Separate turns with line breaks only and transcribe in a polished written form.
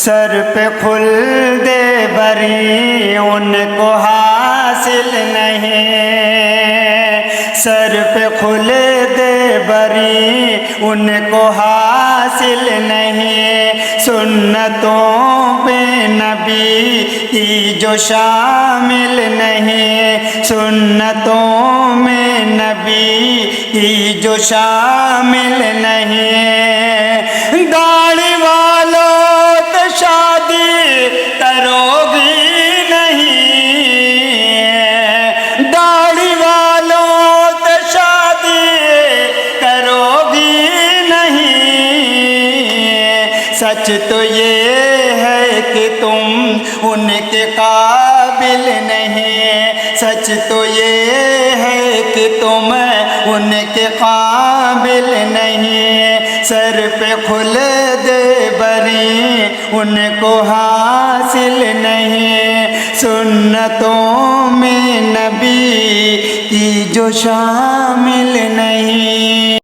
سر پہ خلد بری ان کو حاصل نہیں، سر پہ خلد بری ان کو حاصل نہیں، سنتوں پہ نبی کی جو شامل نہیں، سنتوں میں نبی کی جو شامل نہیں، داڑھی والوں تو شادی کرو گی نہیں، داڑھی والوں تو شادی کرو گی نہیں، سچ تو یہ ہے کہ تم ان کے قابل نہیں، سچ تو یہ ہے کہ تم ان کے قابل نہیں، سر پہ خلد بری ان کو حاصل نہیں، سنتوں میں نبی کی جو شامل نہیں۔